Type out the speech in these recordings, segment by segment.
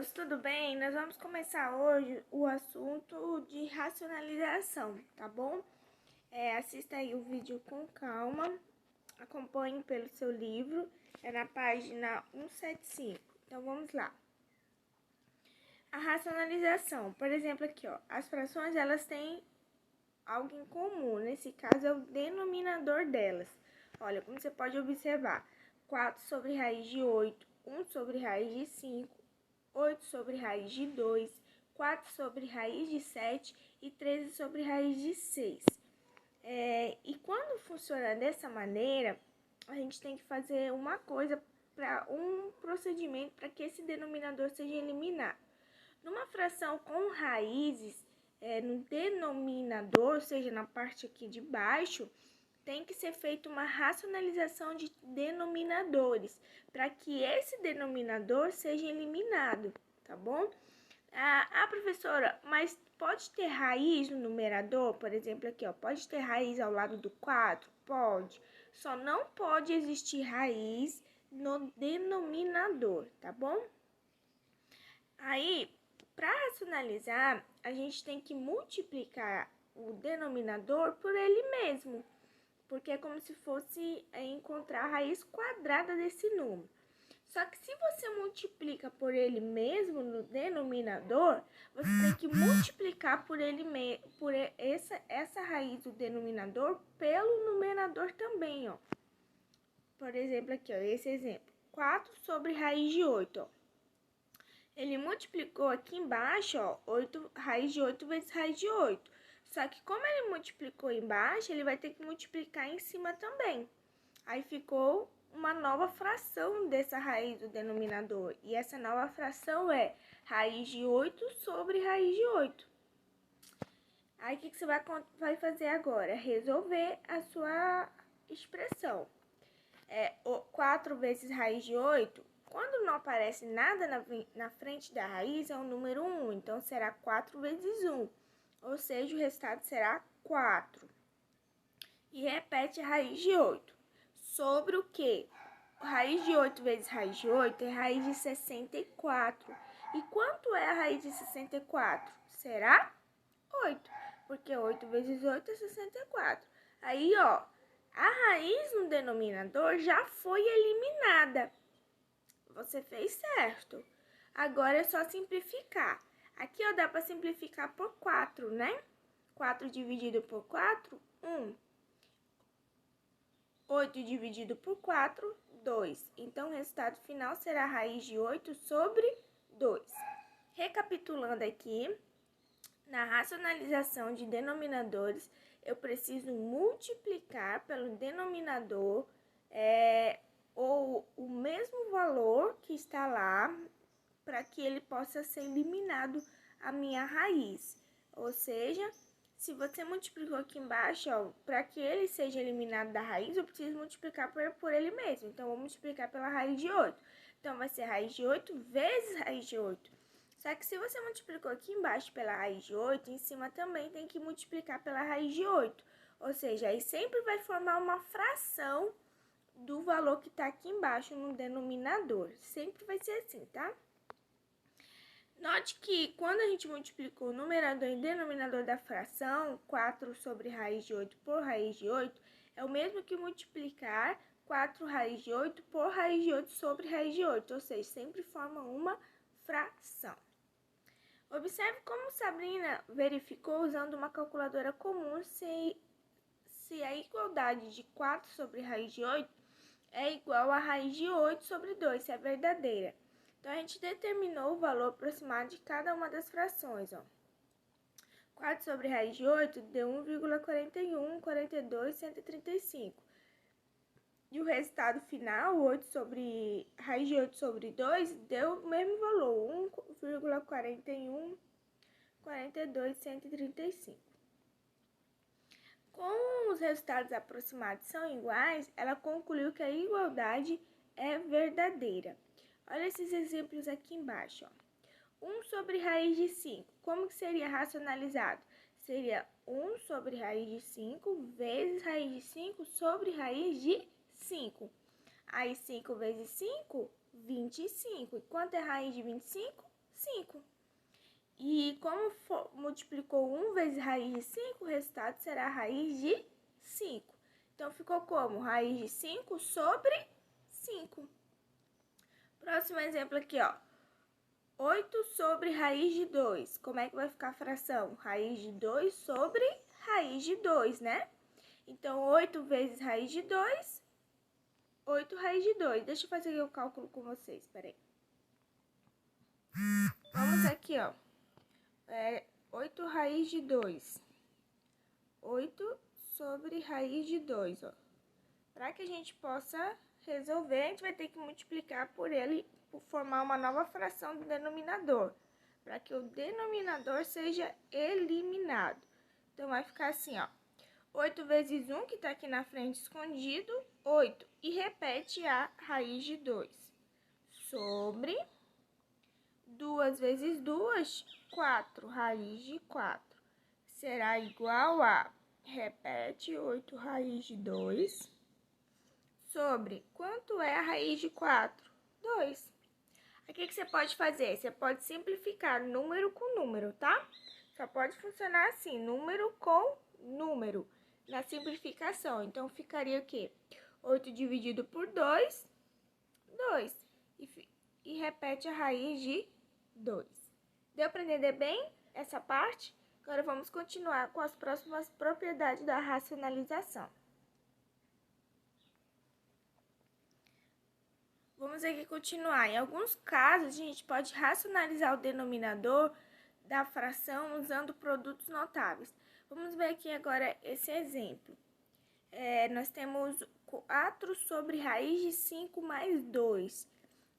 alunos, tudo bem? Nós vamos começar hoje o assunto de racionalização, tá bom? Assista aí o vídeo com calma, acompanhe pelo seu livro, é na página 175. Então, vamos lá. A racionalização, por exemplo, aqui, ó, as frações, elas têm algo em comum, nesse caso é o denominador delas. Olha, como você pode observar, 4 sobre raiz de 8, 1 sobre raiz de 5, 8 sobre raiz de 2, 4 sobre raiz de 7 e 13 sobre raiz de 6. E quando funciona dessa maneira, a gente tem que fazer uma coisa, para um procedimento para que esse denominador seja eliminado. Numa fração com raízes, no denominador, ou seja, na parte aqui de baixo, tem que ser feita uma racionalização de denominadores, para que esse denominador seja eliminado, tá bom? Professora, mas pode ter raiz no numerador? Por exemplo, aqui, ó, pode ter raiz ao lado do 4? Pode. Só não pode existir raiz no denominador, tá bom? Aí, para racionalizar, a gente tem que multiplicar o denominador por ele mesmo, porque é como se fosse encontrar a raiz quadrada desse número. Só que se você multiplica por ele mesmo no denominador, você tem que multiplicar por essa raiz do denominador pelo numerador também, ó. Por exemplo, aqui, ó, esse exemplo. 4 sobre raiz de 8, ó. Ele multiplicou aqui embaixo, ó, raiz de 8 vezes raiz de 8. Só que como ele multiplicou embaixo, ele vai ter que multiplicar em cima também. Aí ficou uma nova fração dessa raiz do denominador. E essa nova fração é raiz de 8 sobre raiz de 8. Aí, o que você vai fazer agora? Resolver a sua expressão. 4 vezes raiz de 8, quando não aparece nada na frente da raiz, é o número 1. Então, será 4 vezes 1. Ou seja, o resultado será 4. E repete a raiz de 8. Sobre o quê? Raiz de 8 vezes raiz de 8 é raiz de 64. E quanto é a raiz de 64? Será 8, porque 8 vezes 8 é 64. Aí, ó, a raiz no denominador já foi eliminada. Você fez certo. Agora é só simplificar. Aqui, ó, dá para simplificar por 4, né? 4 dividido por 4, 1. 8 dividido por 4, 2. Então, o resultado final será a raiz de 8 sobre 2. Recapitulando aqui, na racionalização de denominadores, eu preciso multiplicar pelo denominador ou o mesmo valor que está lá, para que ele possa ser eliminado a minha raiz. Ou seja, se você multiplicou aqui embaixo, para que ele seja eliminado da raiz, eu preciso multiplicar por ele mesmo. Então, eu vou multiplicar pela raiz de 8. Então, vai ser raiz de 8 vezes raiz de 8. Só que se você multiplicou aqui embaixo pela raiz de 8, em cima também tem que multiplicar pela raiz de 8. Ou seja, aí sempre vai formar uma fração do valor que está aqui embaixo no denominador. Sempre vai ser assim, tá? Note que quando a gente multiplicou o numerador e denominador da fração, 4 sobre raiz de 8 por raiz de 8, é o mesmo que multiplicar 4 raiz de 8 por raiz de 8 sobre raiz de 8, ou seja, sempre forma uma fração. Observe como Sabrina verificou usando uma calculadora comum se a igualdade de 4 sobre raiz de 8 é igual a raiz de 8 sobre 2, se é verdadeira. Então, a gente determinou o valor aproximado de cada uma das frações, ó. 4 sobre raiz de 8 deu 1,41, 42, 135. E o resultado final, 8 sobre raiz de 8 sobre 2, deu o mesmo valor, 1,41, 42, 135. Como os resultados aproximados são iguais, ela concluiu que a igualdade é verdadeira. Olha esses exemplos aqui embaixo, ó. 1 sobre raiz de 5. Como que seria racionalizado? Seria 1 sobre raiz de 5 vezes raiz de 5 sobre raiz de 5. Aí 5 vezes 5, 25. E quanto é raiz de 25? 5. E como multiplicou 1 vezes raiz de 5, o resultado será raiz de 5. Então, ficou como? Raiz de 5 sobre 5. Próximo exemplo aqui, ó. 8 sobre raiz de 2. Como é que vai ficar a fração? Raiz de 2 sobre raiz de 2, né? Então, 8 vezes raiz de 2, 8 raiz de 2. Deixa eu fazer aqui o cálculo com vocês, peraí. Vamos aqui, ó. 8 raiz de 2. 8 sobre raiz de 2, ó. Para que a gente possa resolver, a gente vai ter que multiplicar por ele, por formar uma nova fração do denominador, para que o denominador seja eliminado. Então, vai ficar assim, ó. 8 vezes 1, que está aqui na frente escondido, 8. E repete a raiz de 2. Sobre 2 vezes 2, 4. Raiz de 4. Será igual a, repete, 8 raiz de 2. Sobre, quanto é a raiz de 4? 2. Aqui que você pode fazer? Você pode simplificar número com número, tá? Só pode funcionar assim, número com número, na simplificação. Então, ficaria o quê? 8 dividido por 2, 2. E repete a raiz de 2. Deu para entender bem essa parte? Agora, vamos continuar com as próximas propriedades da racionalização. Vamos aqui continuar. Em alguns casos, a gente pode racionalizar o denominador da fração usando produtos notáveis. Vamos ver aqui agora esse exemplo. Nós temos 4 sobre raiz de 5 mais 2.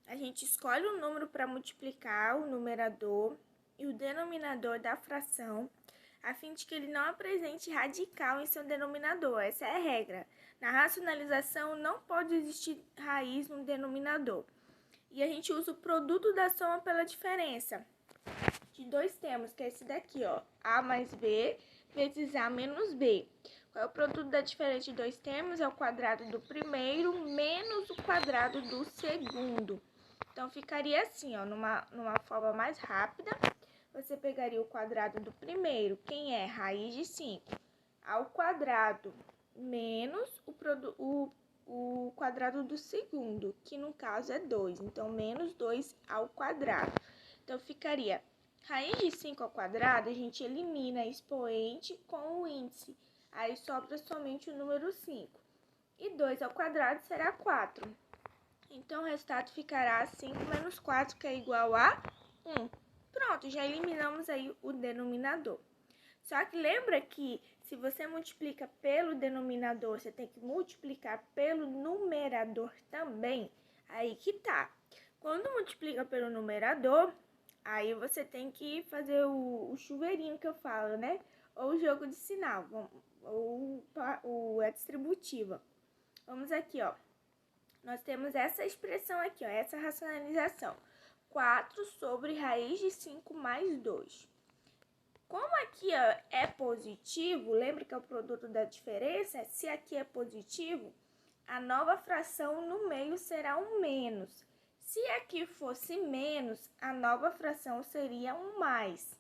A gente escolhe um número para multiplicar o numerador e o denominador da fração, a fim de que ele não apresente radical em seu denominador. Essa é a regra. Na racionalização, não pode existir raiz no denominador. E a gente usa o produto da soma pela diferença de dois termos, que é esse daqui, ó. A mais B vezes A menos B. Qual é o produto da diferença de dois termos? É o quadrado do primeiro menos o quadrado do segundo. Então, ficaria assim, ó, numa forma mais rápida. Você pegaria o quadrado do primeiro, quem é? Raiz de 5, ao quadrado menos o quadrado do segundo, que no caso é 2. Então, menos 2 ao quadrado. Então, ficaria raiz de 5 ao quadrado, a gente elimina expoente com o índice. Aí, sobra somente o número 5. E 2 ao quadrado será 4. Então, o resultado ficará 5 menos 4, que é igual a 1. Pronto, já eliminamos aí o denominador. Só que lembra que se você multiplica pelo denominador, você tem que multiplicar pelo numerador também. Aí que tá. Quando multiplica pelo numerador, aí você tem que fazer o chuveirinho que eu falo, né? Ou o jogo de sinal, ou a distributiva. Vamos aqui, ó. Nós temos essa expressão aqui, ó, essa racionalização. 4 sobre raiz de 5 mais 2. Como aqui ó, é positivo, lembra que é o produto da diferença? Se aqui é positivo, a nova fração no meio será um menos. Se aqui fosse menos, a nova fração seria um mais.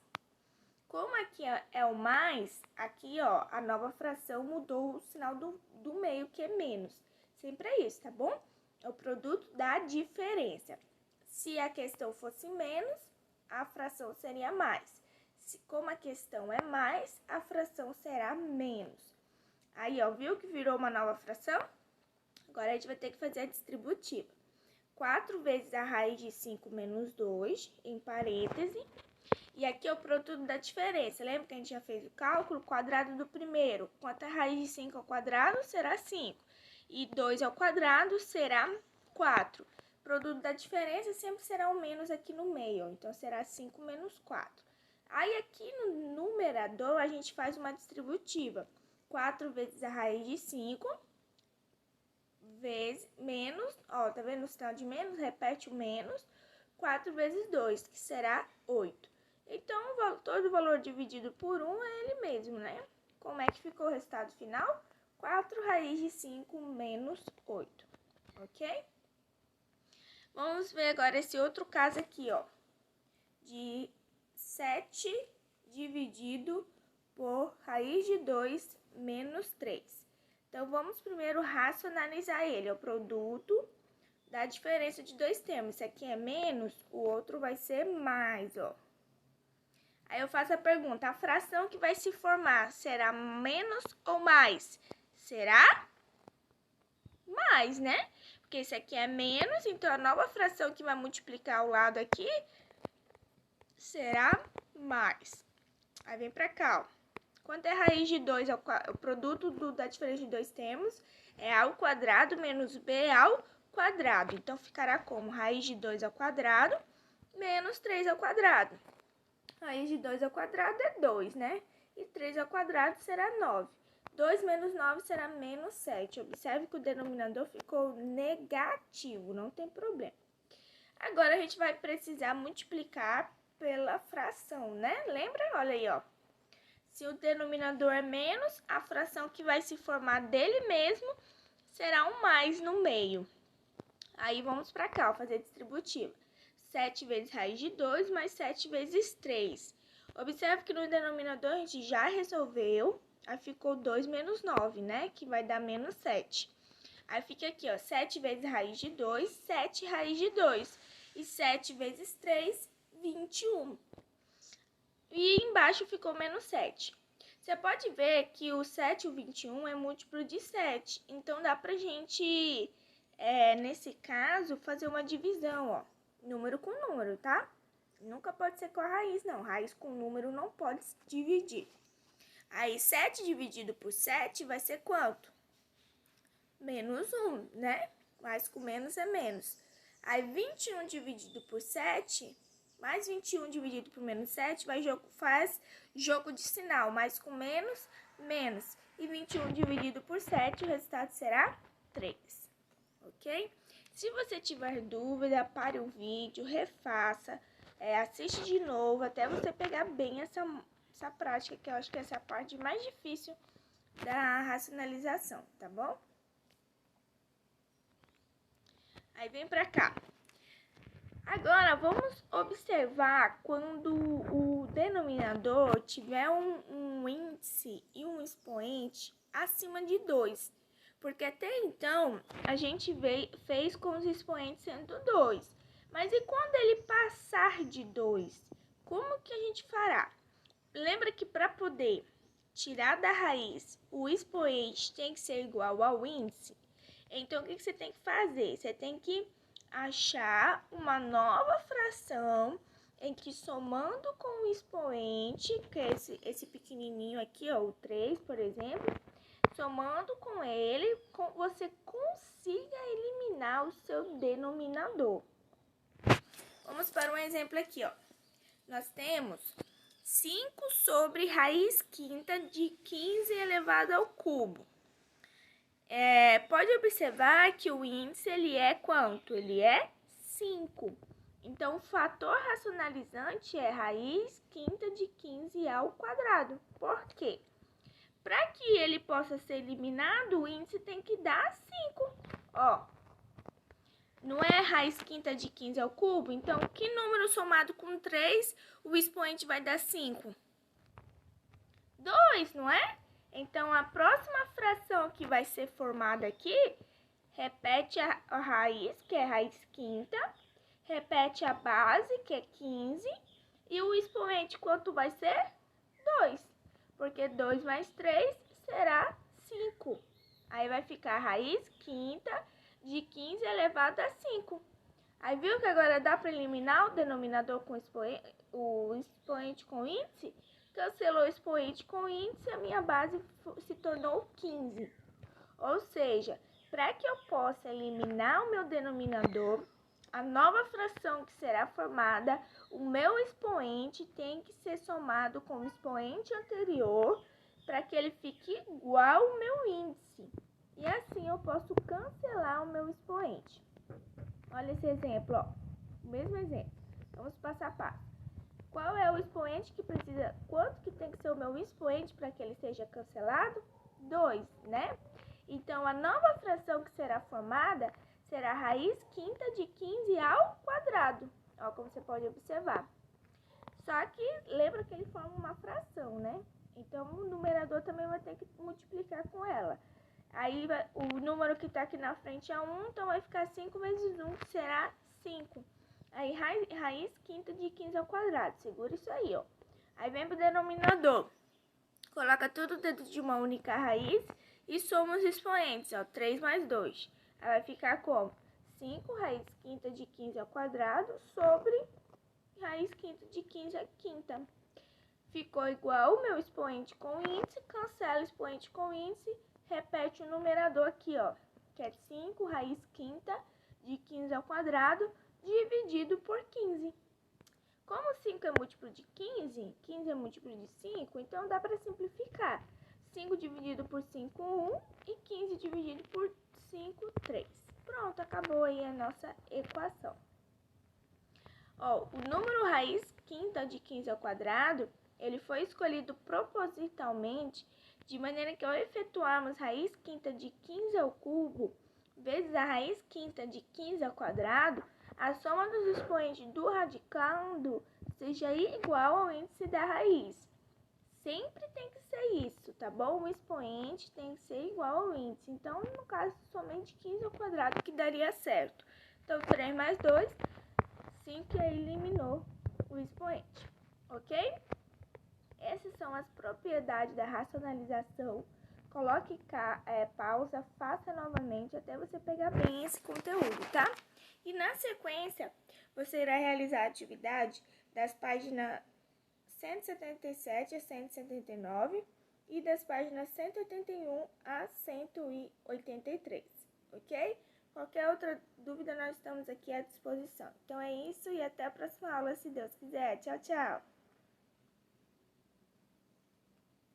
Como aqui é o mais, aqui ó, a nova fração mudou o sinal do meio, que é menos. Sempre é isso, tá bom? É o produto da diferença. Se a questão fosse menos, a fração seria mais. Como a questão é mais, a fração será menos. Aí, ó, viu que virou uma nova fração? Agora, a gente vai ter que fazer a distributiva. 4 vezes a raiz de 5 menos 2, em parêntese. E aqui é o produto da diferença. Lembra que a gente já fez o cálculo? Quadrado do primeiro. Quanto a raiz de 5 ao quadrado? Será 5. E 2 ao quadrado será 4. O produto da diferença sempre será o menos aqui no meio. Então, será 5 menos 4. Aí, aqui no numerador, a gente faz uma distributiva. 4 vezes a raiz de 5, vezes menos, ó, tá vendo o sinal de menos? Repete o menos. 4 vezes 2, que será 8. Então, todo valor dividido por 1 é ele mesmo, né? Como é que ficou o resultado final? 4 raiz de 5 menos 8, ok? Vamos ver agora esse outro caso aqui, ó. de 7 dividido por raiz de 2 menos 3. Então, vamos primeiro racionalizar ele, é o produto da diferença de dois termos. Esse aqui é menos, o outro vai ser mais, ó. Aí eu faço a pergunta, a fração que vai se formar será menos ou mais? Será mais, né? Porque esse aqui é menos, então a nova fração que vai multiplicar ao lado aqui será mais. Aí vem pra cá, ó. Quanto é raiz de 2? O produto da diferença de dois termos é a ao quadrado menos b ao quadrado. Então, ficará como raiz de 2 ao quadrado menos 3 ao quadrado. Raiz de 2 ao quadrado é 2, né? E 3 ao quadrado será 9. 2 menos 9 será menos 7. Observe que o denominador ficou negativo, não tem problema. Agora, a gente vai precisar multiplicar pela fração, né? Lembra? Olha aí, ó. Se o denominador é menos, a fração que vai se formar dele mesmo será um mais no meio. Aí, vamos para cá, ó, fazer distributiva. 7 vezes raiz de 2 mais 7 vezes 3. Observe que no denominador a gente já resolveu. Aí ficou 2 menos 9, né? Que vai dar menos 7. Aí fica aqui, ó, 7 vezes raiz de 2, 7 raiz de 2. E 7 vezes 3, 21. E embaixo ficou menos 7. Você pode ver que o 7 e o 21 é múltiplo de 7. Então, dá pra gente, nesse caso, fazer uma divisão, ó. Número com número, tá? Nunca pode ser com a raiz, não. Raiz com número não pode se dividir. Aí, 7 dividido por 7 vai ser quanto? Menos 1, né? Mais com menos é menos. Aí, 21 dividido por 7... mais 21 dividido por menos 7 faz jogo de sinal. Mais com menos, menos. E 21 dividido por 7, o resultado será 3. Ok? Se você tiver dúvida, pare o vídeo, refaça, assiste de novo, até você pegar bem essa prática, que eu acho que essa é a parte mais difícil da racionalização, tá bom? Aí vem pra cá. Agora, vamos observar quando o denominador tiver um índice e um expoente acima de 2. Porque até então, a gente fez com os expoentes sendo 2. Mas e quando ele passar de 2? Como que a gente fará? Lembra que para poder tirar da raiz, o expoente tem que ser igual ao índice? Então, o que você tem que fazer? Você tem que achar uma nova fração em que, somando com o expoente, que é esse pequenininho aqui, ó, o 3, por exemplo, somando com ele, você consiga eliminar o seu denominador. Vamos para um exemplo aqui, ó. Nós temos 5 sobre raiz quinta de 15 elevado ao cubo. Pode observar que o índice, ele é quanto? Ele é 5. Então, o fator racionalizante é raiz quinta de 15 ao quadrado. Por quê? Para que ele possa ser eliminado, o índice tem que dar 5. Ó, não é raiz quinta de 15 ao cubo? Então, que número somado com 3 o expoente vai dar 5? 2, não é? Então, a próxima fração que vai ser formada aqui, repete a raiz, que é raiz quinta, repete a base, que é 15, e o expoente quanto vai ser? 2, porque 2 mais 3 será 5. Aí vai ficar raiz quinta de 15 elevado a 5. Aí viu que agora dá para eliminar o denominador com o expoente com índice? Cancelou o expoente com índice, a minha base se tornou 15. Ou seja, para que eu possa eliminar o meu denominador, a nova fração que será formada, o meu expoente tem que ser somado com o expoente anterior para que ele fique igual ao meu índice. E assim eu posso cancelar o meu expoente. Olha esse exemplo, ó. O mesmo exemplo. Vamos passo a passo. Qual é o expoente que precisa? Quanto que tem que ser o meu expoente para que ele seja cancelado? 2, né? Então, a nova fração que será formada será raiz quinta de 15 ao quadrado. Ó, como você pode observar. Só que lembra que ele forma uma fração, né? Então, o numerador também vai ter que multiplicar com ela. Aí, o número que está aqui na frente é 1, então vai ficar 5 vezes 1, que será 5. Aí, raiz quinta de 15 ao quadrado. Segura isso aí, ó. Aí, vem pro denominador. Coloca tudo dentro de uma única raiz e soma os expoentes, ó. 3 mais 2. Aí, vai ficar como? 5 raiz quinta de 15 ao quadrado sobre raiz quinta de 15 à quinta. Ficou igual o meu expoente com índice, cancela o expoente com índice, repete o numerador aqui, ó, que é 5 raiz quinta de 15 ao quadrado dividido por 15. Como 5 é múltiplo de 15, 15 é múltiplo de 5, então dá para simplificar. 5 dividido por 5, 1, e 15 dividido por 5, 3. Pronto, acabou aí a nossa equação. Ó, o número raiz quinta de 15 ao quadrado, ele foi escolhido propositalmente de maneira que ao efetuarmos raiz quinta de 15 ao cubo vezes a raiz quinta de 15 ao quadrado, a soma dos expoentes do radicando seja igual ao índice da raiz. Sempre tem que ser isso, tá bom? O expoente tem que ser igual ao índice. Então, no caso, somente 15 ao quadrado que daria certo. Então, 3 mais 2... 5 e aí eliminou o expoente, ok? Essas são as propriedades da racionalização. Coloque pausa, faça novamente até você pegar bem esse conteúdo, tá? E na sequência, você irá realizar a atividade das páginas 177 a 179 e das páginas 181 a 183, ok? Qualquer outra dúvida, nós estamos aqui à disposição. Então é isso e até a próxima aula, se Deus quiser. Tchau, tchau!